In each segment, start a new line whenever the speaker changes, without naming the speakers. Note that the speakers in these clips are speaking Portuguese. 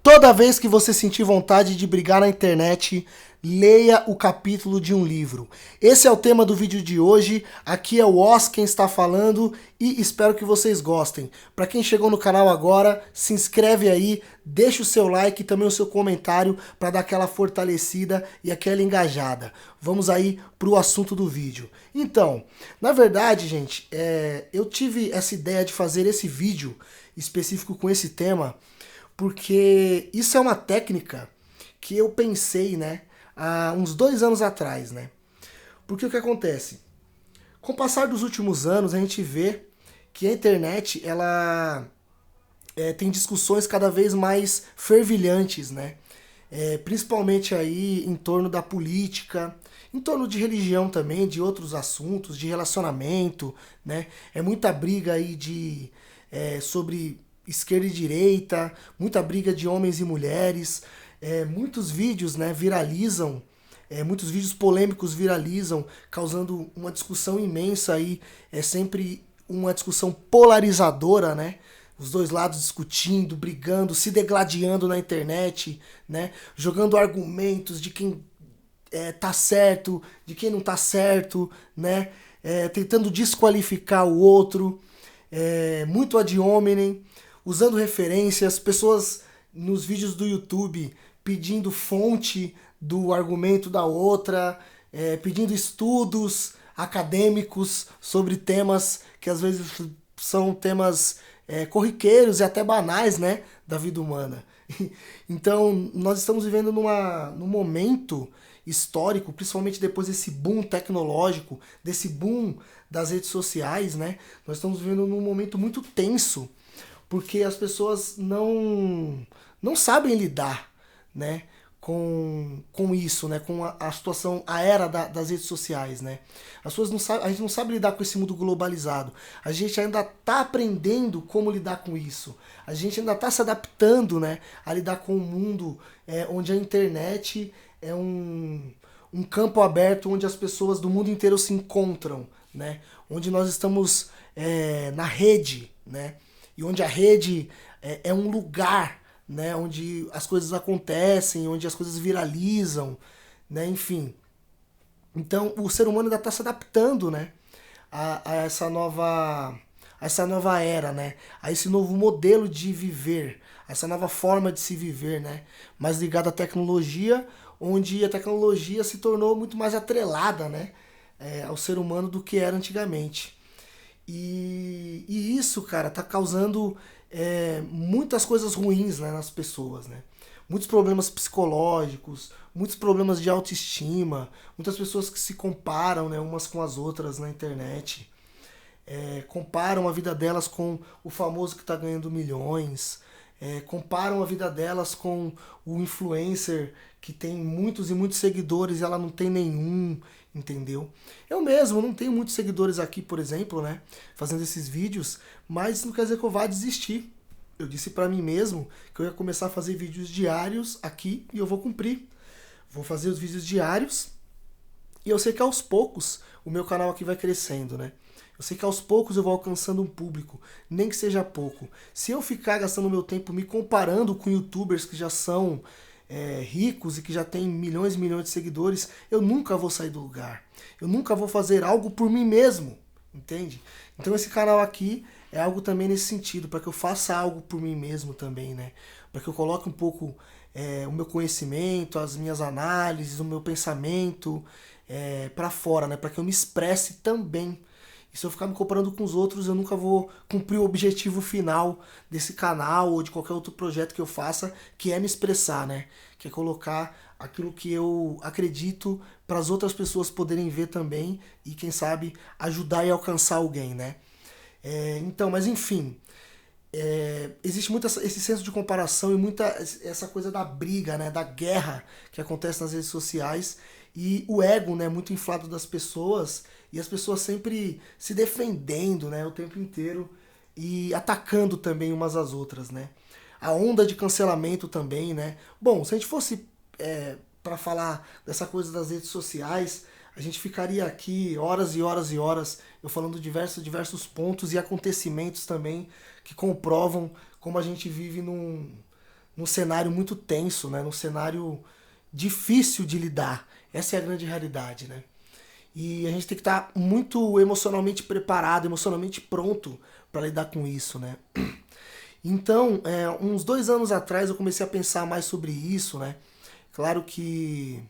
Toda vez que você sentir vontade de brigar na internet, leia o capítulo de um livro. Esse é o tema do vídeo de hoje. Aqui é o Oz quem está falando e espero que vocês gostem. Para quem chegou no canal agora, se inscreve aí, deixa o seu like e também o seu comentário para dar aquela fortalecida e aquela engajada. Vamos aí para o assunto do vídeo. Então, na verdade, gente, eu tive essa ideia de fazer esse vídeo específico com esse tema porque isso é uma técnica que eu pensei, né, há uns 2 anos atrás, né? Porque o que acontece? Com o passar dos últimos anos, a gente vê que a internet, ela tem discussões cada vez mais fervilhantes, né? Principalmente aí em torno da política, em torno de religião também, de outros assuntos, de relacionamento, né? É muita briga aí sobre esquerda e direita, muita briga de homens e mulheres, muitos vídeos, né, viralizam, muitos vídeos polêmicos viralizam, causando uma discussão imensa aí, é sempre uma discussão polarizadora, né? Os dois lados discutindo, brigando, se degladiando na internet, né? Jogando argumentos de quem tá certo, de quem não tá certo, né? Tentando desqualificar o outro, muito ad hominem, usando referências, pessoas nos vídeos do YouTube pedindo fonte do argumento da outra, pedindo estudos acadêmicos sobre temas que às vezes são temas corriqueiros e até banais, né, da vida humana. Então, nós estamos vivendo num momento histórico, principalmente depois desse boom tecnológico, desse boom das redes sociais, né? Nós estamos vivendo num momento muito tenso, porque as pessoas não sabem lidar, né, com isso, né, com a situação, a era das redes sociais, né. As pessoas não sabem, a gente não sabe lidar com esse mundo globalizado. A gente ainda está aprendendo como lidar com isso. A gente ainda está se adaptando, né, a lidar com um mundo onde a internet é um campo aberto onde as pessoas do mundo inteiro se encontram, né, onde nós estamos na rede, né, e onde a rede é um lugar, né, onde as coisas acontecem, onde as coisas viralizam, né, enfim. Então o ser humano ainda está se adaptando, né, a essa nova era, né, a esse novo modelo de viver, a essa nova forma de se viver, né, mais ligada à tecnologia, onde a tecnologia se tornou muito mais atrelada, né, ao ser humano do que era antigamente. E isso, cara, tá causando muitas coisas ruins, né, nas pessoas, né? Muitos problemas psicológicos, muitos problemas de autoestima, muitas pessoas que se comparam, né, umas com as outras na internet. Comparam a vida delas com o famoso que está ganhando milhões, comparam a vida delas com o influencer que tem muitos e muitos seguidores e ela não tem nenhum, entendeu? Eu mesmo não tenho muitos seguidores aqui, por exemplo, né, fazendo esses vídeos, mas isso não quer dizer que eu vá desistir. Eu disse pra mim mesmo que eu ia começar a fazer vídeos diários aqui e eu vou cumprir. Vou fazer os vídeos diários e eu sei que aos poucos o meu canal aqui vai crescendo, né? Eu sei que aos poucos eu vou alcançando um público, nem que seja pouco. Se eu ficar gastando meu tempo me comparando com youtubers que já são ricos e que já têm milhões e milhões de seguidores, eu nunca vou sair do lugar. Eu nunca vou fazer algo por mim mesmo, entende? Então esse canal aqui é algo também nesse sentido, para que eu faça algo por mim mesmo também, né? Para que eu coloque um pouco o meu conhecimento, as minhas análises, o meu pensamento para fora, né? Para que eu me expresse também. E se eu ficar me comparando com os outros, eu nunca vou cumprir o objetivo final desse canal ou de qualquer outro projeto que eu faça, que é me expressar, né? Que é colocar aquilo que eu acredito para as outras pessoas poderem ver também e, quem sabe, ajudar e alcançar alguém, né? Então, mas enfim, existe muito esse senso de comparação e muita essa coisa da briga, né, da guerra que acontece nas redes sociais e o ego, né, muito inflado das pessoas e as pessoas sempre se defendendo, né, o tempo inteiro e atacando também umas às outras, né. A onda de cancelamento também, né. Bom, se a gente fosse para falar dessa coisa das redes sociais, a gente ficaria aqui horas e horas e horas eu falando diversos pontos e acontecimentos também que comprovam como a gente vive num cenário muito tenso, né? Num cenário difícil de lidar. Essa é a grande realidade, né? E a gente tem que estar muito emocionalmente preparado, emocionalmente pronto para lidar com isso, né? Então, uns 2 anos atrás eu comecei a pensar mais sobre isso, né? Claro que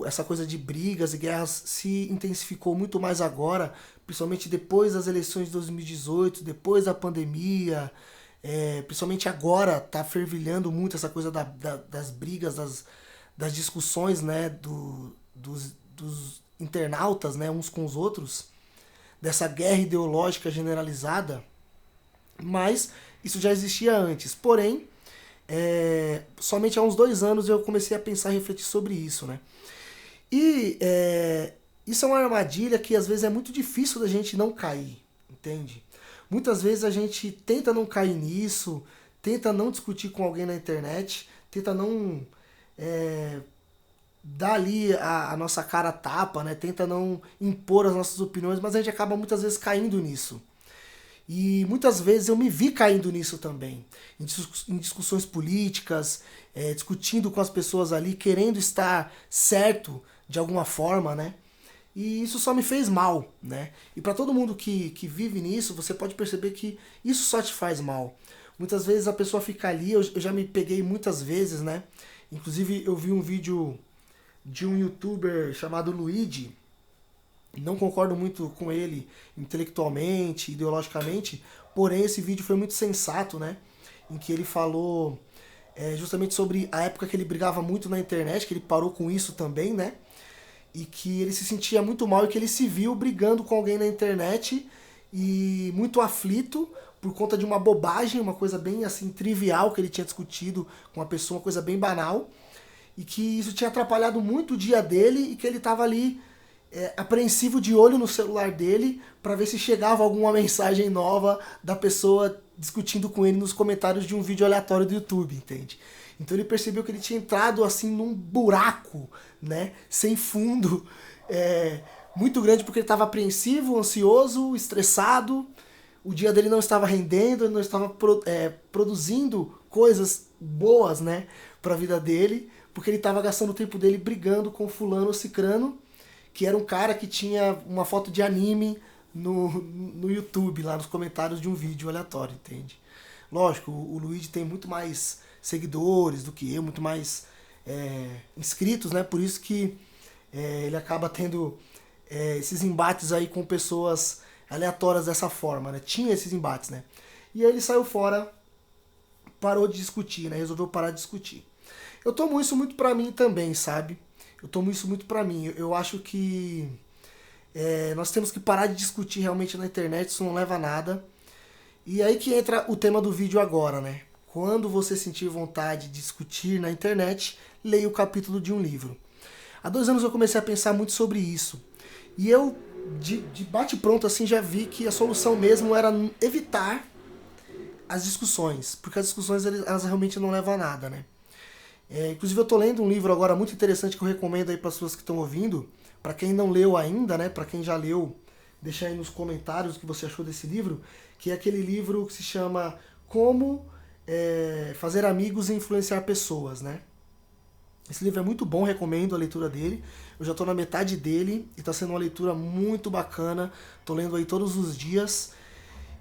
essa coisa de brigas e guerras se intensificou muito mais agora, principalmente depois das eleições de 2018, depois da pandemia, principalmente agora tá fervilhando muito essa coisa das brigas, das discussões, né, dos internautas, né, uns com os outros, dessa guerra ideológica generalizada, mas isso já existia antes. Porém, somente há uns 2 anos eu comecei a pensar e refletir sobre isso, né? E isso é uma armadilha que às vezes é muito difícil da gente não cair, entende? Muitas vezes a gente tenta não cair nisso, tenta não discutir com alguém na internet, tenta não dar ali a nossa cara a tapa, né? Tenta não impor as nossas opiniões, mas a gente acaba muitas vezes caindo nisso. E muitas vezes eu me vi caindo nisso também, em discussões políticas, discutindo com as pessoas ali, querendo estar certo de alguma forma, né? E isso só me fez mal, né? E para todo mundo que vive nisso, você pode perceber que isso só te faz mal. Muitas vezes a pessoa fica ali, eu já me peguei muitas vezes, né? Inclusive eu vi um vídeo de um youtuber chamado Luigi. Não concordo muito com ele intelectualmente, ideologicamente, porém esse vídeo foi muito sensato, né? Em que ele falou justamente sobre a época que ele brigava muito na internet, que ele parou com isso também, né? E que ele se sentia muito mal e que ele se viu brigando com alguém na internet e muito aflito por conta de uma bobagem, uma coisa bem assim trivial que ele tinha discutido com uma pessoa, uma coisa bem banal, e que isso tinha atrapalhado muito o dia dele e que ele estava ali apreensivo de olho no celular dele para ver se chegava alguma mensagem nova da pessoa discutindo com ele nos comentários de um vídeo aleatório do YouTube, entende? Então ele percebeu que ele tinha entrado assim num buraco, né, sem fundo, muito grande, porque ele estava apreensivo, ansioso, estressado, o dia dele não estava rendendo, ele não estava produzindo coisas boas, né, para a vida dele, porque ele estava gastando o tempo dele brigando com fulano ou cicrano, que era um cara que tinha uma foto de anime no YouTube, lá nos comentários de um vídeo aleatório, entende? Lógico, o Luigi tem muito mais seguidores do que eu, muito mais inscritos, né? Por isso que ele acaba tendo esses embates aí com pessoas aleatórias dessa forma, né? Tinha esses embates, né? E aí ele saiu fora, parou de discutir, né? Resolveu parar de discutir. Eu tomo isso muito pra mim também, sabe? Eu tomo isso muito pra mim. Eu acho que nós temos que parar de discutir realmente na internet, isso não leva a nada. E aí que entra o tema do vídeo agora, né? Quando você sentir vontade de discutir na internet, leia o capítulo de um livro. Há 2 anos eu comecei a pensar muito sobre isso. E eu, de bate-pronto, assim, já vi que a solução mesmo era evitar as discussões. Porque as discussões, elas realmente não levam a nada, né? Inclusive eu tô lendo um livro agora muito interessante que eu recomendo aí para as pessoas que estão ouvindo. Para quem não leu ainda, né? Para quem já leu, deixa aí nos comentários o que você achou desse livro. Que é aquele livro que se chama Como Fazer Amigos e Influenciar Pessoas, né? Esse livro é muito bom, recomendo a leitura dele. Eu já estou na metade dele e está sendo uma leitura muito bacana. Estou lendo aí todos os dias.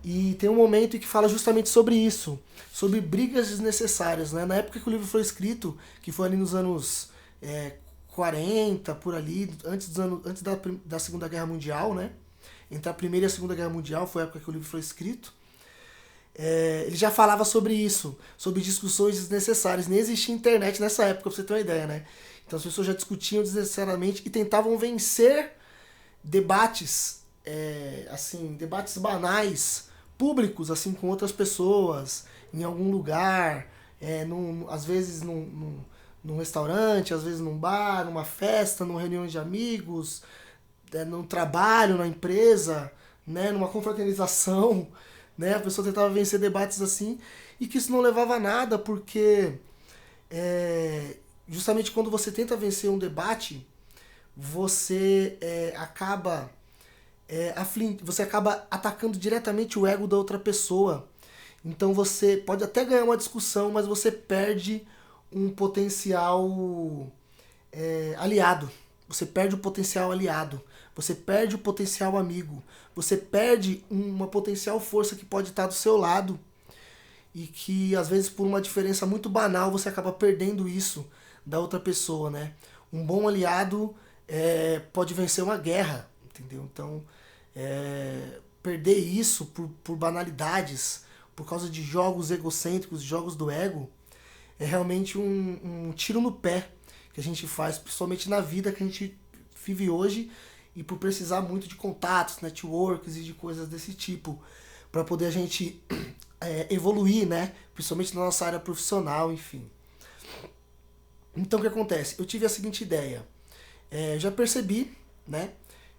E tem um momento em que fala justamente sobre isso, sobre brigas desnecessárias, né? Na época que o livro foi escrito, que foi ali nos anos 40, por ali, antes da Segunda Guerra Mundial, né? Entre a Primeira e a Segunda Guerra Mundial foi a época que o livro foi escrito. Ele já falava sobre isso, sobre discussões desnecessárias. Nem existia internet nessa época, pra você ter uma ideia, né? Então as pessoas já discutiam desnecessariamente e tentavam vencer debates, assim, debates banais, públicos, assim, com outras pessoas, em algum lugar, às vezes num restaurante, às vezes num bar, numa festa, numa reunião de amigos, num trabalho, na empresa, né, numa confraternização, né, a pessoa tentava vencer debates assim, e que isso não levava a nada, porque justamente quando você tenta vencer um debate, você acaba atacando diretamente o ego da outra pessoa. Então você pode até ganhar uma discussão, mas você perde um potencial aliado. Você perde o potencial aliado. Você perde o potencial amigo. Você perde uma potencial força que pode estar do seu lado e que às vezes por uma diferença muito banal você acaba perdendo isso da outra pessoa, né? Um bom aliado pode vencer uma guerra, entendeu? Então, perder isso por banalidades, por causa de jogos egocêntricos, jogos do ego, é realmente um tiro no pé que a gente faz, principalmente na vida que a gente vive hoje e por precisar muito de contatos, networks e de coisas desse tipo, para poder a gente evoluir, né? Principalmente na nossa área profissional, enfim. Então o que acontece? Eu tive a seguinte ideia. Já percebi, né,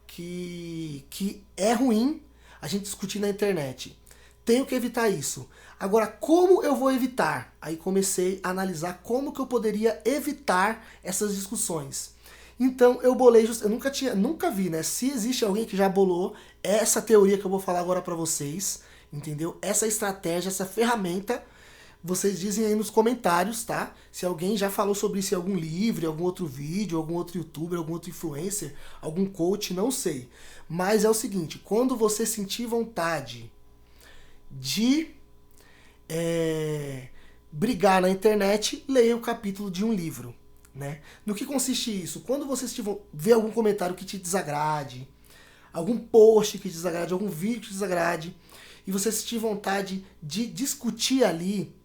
que é ruim a gente discutir na internet. Tenho que evitar isso. Agora, como eu vou evitar? Aí comecei a analisar como que eu poderia evitar essas discussões. Então eu bolei, eu nunca vi, né? Se existe alguém que já bolou essa teoria que eu vou falar agora pra vocês, entendeu? Essa estratégia, essa ferramenta, vocês dizem aí nos comentários, tá? Se alguém já falou sobre isso em algum livro, em algum outro vídeo, algum outro youtuber, algum outro influencer, algum coach, não sei. Mas é o seguinte, quando você sentir vontade de brigar na internet, leia o capítulo de um livro, né? No que consiste isso? Quando você ver algum comentário que te desagrade, algum post que te desagrade, algum vídeo que te desagrade, e você sentir vontade de discutir ali,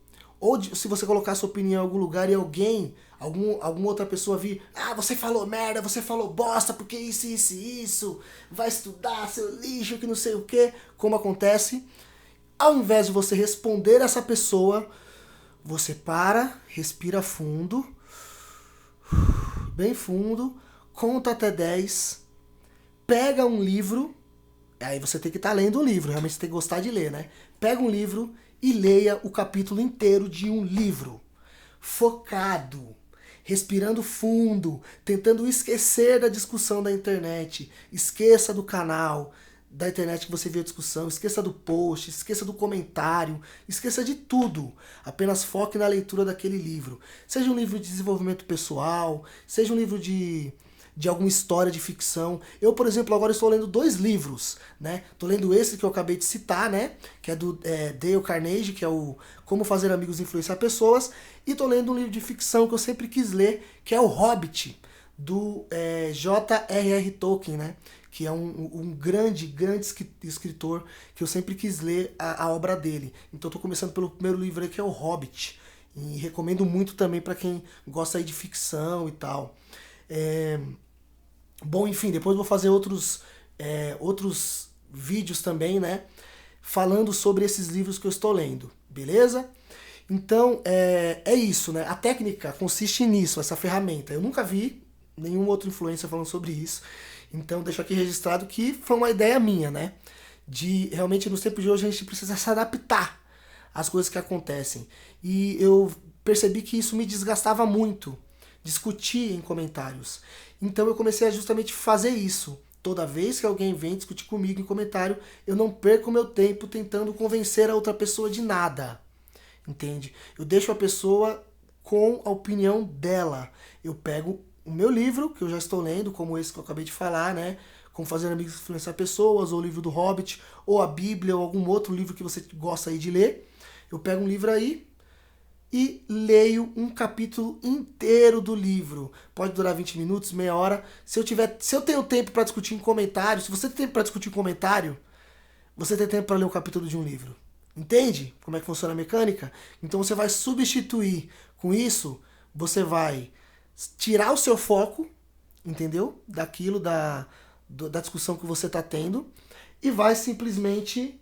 ou se você colocar sua opinião em algum lugar e alguma outra pessoa vir, você falou merda, você falou bosta, porque isso, vai estudar, seu lixo, que não sei o que, como acontece, ao invés de você responder essa pessoa, você para, respira fundo, bem fundo, conta até 10, pega um livro, aí você tem que estar lendo um livro, realmente você tem que gostar de ler, né? Pega um livro e leia o capítulo inteiro de um livro, focado, respirando fundo, tentando esquecer da discussão da internet, esqueça do canal da internet que você viu a discussão, esqueça do post, esqueça do comentário, esqueça de tudo. Apenas foque na leitura daquele livro. Seja um livro de desenvolvimento pessoal, seja um livro de alguma história de ficção. Eu, por exemplo, agora estou lendo 2 livros, né? Estou lendo esse que eu acabei de citar, né? Que é do Dale Carnegie, que é o Como Fazer Amigos e Influenciar Pessoas. E estou lendo um livro de ficção que eu sempre quis ler, que é o Hobbit, do J.R.R. Tolkien, né? Que é um grande escritor que eu sempre quis ler a obra dele. Então estou começando pelo primeiro livro aí, que é o Hobbit. E recomendo muito também para quem gosta aí de ficção e tal. Bom, enfim, depois vou fazer outros vídeos também, né? Falando sobre esses livros que eu estou lendo, beleza? Então, é isso, né? A técnica consiste nisso, essa ferramenta. Eu nunca vi nenhum outro influencer falando sobre isso. Então, deixo aqui registrado que foi uma ideia minha, né? De realmente nos tempos de hoje a gente precisa se adaptar às coisas que acontecem. E eu percebi que isso me desgastava muito, discutir em comentários. Então eu comecei a justamente fazer isso. Toda vez que alguém vem discutir comigo em comentário, eu não perco meu tempo tentando convencer a outra pessoa de nada. Entende? Eu deixo a pessoa com a opinião dela. Eu pego o meu livro, que eu já estou lendo, como esse que eu acabei de falar, né? Como Fazer Amigos e Influenciar Pessoas, ou o livro do Hobbit, ou a Bíblia, ou algum outro livro que você gosta aí de ler. Eu pego um livro aí e leio um capítulo inteiro do livro. Pode durar 20 minutos, meia hora. Se eu tenho tempo para discutir em comentário, se você tem tempo para discutir em comentário, você tem tempo para ler um capítulo de um livro. Entende como é que funciona a mecânica? Então você vai substituir com isso, você vai tirar o seu foco, entendeu? Daquilo, da discussão que você está tendo, e vai simplesmente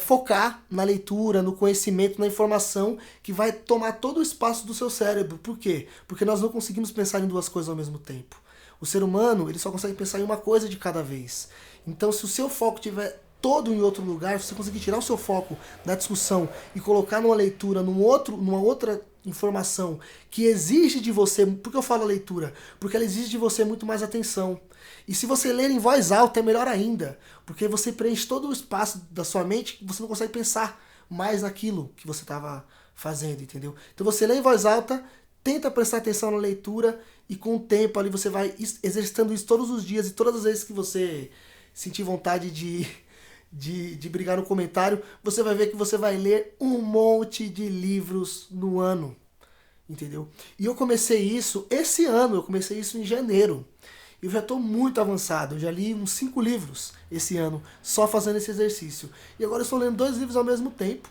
focar na leitura, no conhecimento, na informação que vai tomar todo o espaço do seu cérebro. Por quê? Porque nós não conseguimos pensar em 2 coisas ao mesmo tempo. O ser humano, ele só consegue pensar em uma coisa de cada vez. Então, se o seu foco estiver todo em outro lugar, se você conseguir tirar o seu foco da discussão e colocar numa leitura, numa outra informação que exige de você, por que eu falo leitura? Porque ela exige de você muito mais atenção. E se você ler em voz alta é melhor ainda, porque você preenche todo o espaço da sua mente que você não consegue pensar. mais naquilo que você estava fazendo, entendeu? Então você lê em voz alta, tenta prestar atenção na leitura e com o tempo ali você vai exercitando isso todos os dias e todas as vezes que você sentir vontade de brigar no comentário, você vai ver que você vai ler um monte de livros no ano, entendeu? E eu comecei isso esse ano, eu comecei isso em janeiro. Eu já estou muito avançado, eu já li uns 5 livros esse ano, só fazendo esse exercício. E agora eu estou lendo 2 livros ao mesmo tempo,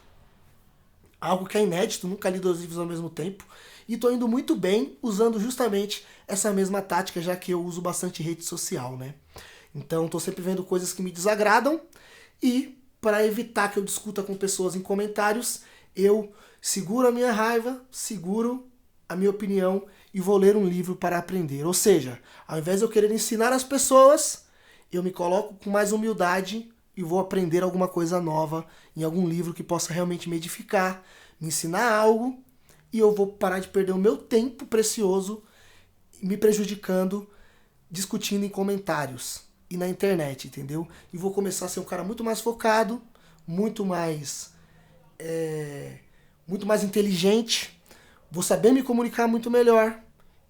algo que é inédito, nunca li 2 livros ao mesmo tempo. E estou indo muito bem usando justamente essa mesma tática, já que eu uso bastante rede social, né? Então estou sempre vendo coisas que me desagradam e para evitar que eu discuta com pessoas em comentários, eu seguro a minha raiva, seguro a minha opinião e vou ler um livro para aprender. Ou seja, ao invés de eu querer ensinar as pessoas, eu me coloco com mais humildade e vou aprender alguma coisa nova em algum livro que possa realmente me edificar, me ensinar algo, e eu vou parar de perder o meu tempo precioso me prejudicando, discutindo em comentários e na internet, entendeu? E vou começar a ser um cara muito mais focado, muito mais inteligente, vou saber me comunicar muito melhor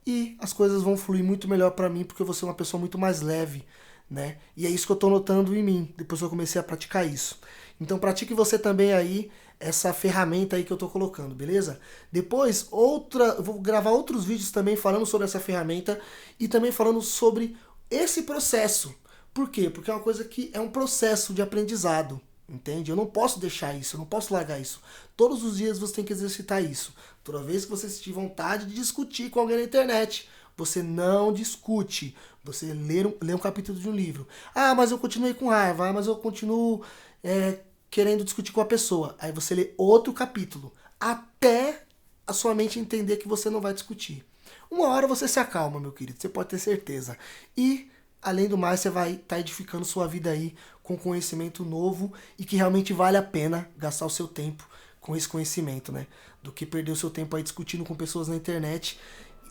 e as coisas vão fluir muito melhor para mim porque eu vou ser uma pessoa muito mais leve, né? E é isso que eu tô notando em mim, depois que eu comecei a praticar isso. Então pratique você também aí essa ferramenta aí que eu tô colocando, beleza? Depois, eu vou gravar outros vídeos também falando sobre essa ferramenta e também falando sobre esse processo. Por quê? Porque é uma coisa que é um processo de aprendizado, entende? Eu não posso deixar isso, eu não posso largar isso. Todos os dias você tem que exercitar isso. Toda vez que você sentir vontade de discutir com alguém na internet, você não discute. Você lê um capítulo de um livro. Ah, mas eu continuei com raiva. Ah, mas eu continuo querendo discutir com a pessoa. Aí você lê outro capítulo. Até a sua mente entender que você não vai discutir. Uma hora você se acalma, meu querido. Você pode ter certeza. E, além do mais, você vai estar edificando sua vida aí com conhecimento novo e que realmente vale a pena gastar o seu tempo com esse conhecimento, né? Do que perder o seu tempo aí discutindo com pessoas na internet,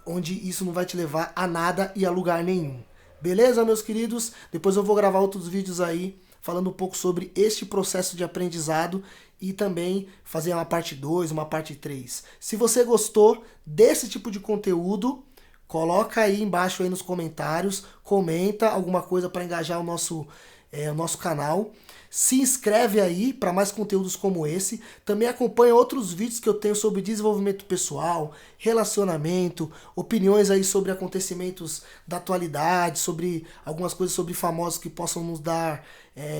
onde isso não vai te levar a nada e a lugar nenhum. Beleza, meus queridos? Depois eu vou gravar outros vídeos aí falando um pouco sobre este processo de aprendizado e também fazer uma parte 2, uma parte 3. Se você gostou desse tipo de conteúdo, coloca aí embaixo aí nos comentários, comenta alguma coisa para engajar o nosso canal. Se inscreve aí para mais conteúdos como esse. Também acompanha outros vídeos que eu tenho sobre desenvolvimento pessoal, relacionamento, opiniões aí sobre acontecimentos da atualidade, sobre algumas coisas sobre famosos que possam nos dar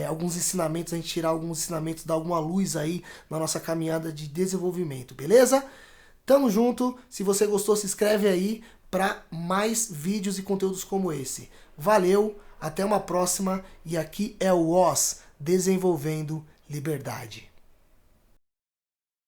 alguns ensinamentos, a gente tirar alguns ensinamentos, dar alguma luz aí na nossa caminhada de desenvolvimento, beleza? Tamo junto. Se você gostou, se inscreve aí para mais vídeos e conteúdos como esse. Valeu, até uma próxima e aqui é o OS Desenvolvendo Liberdade.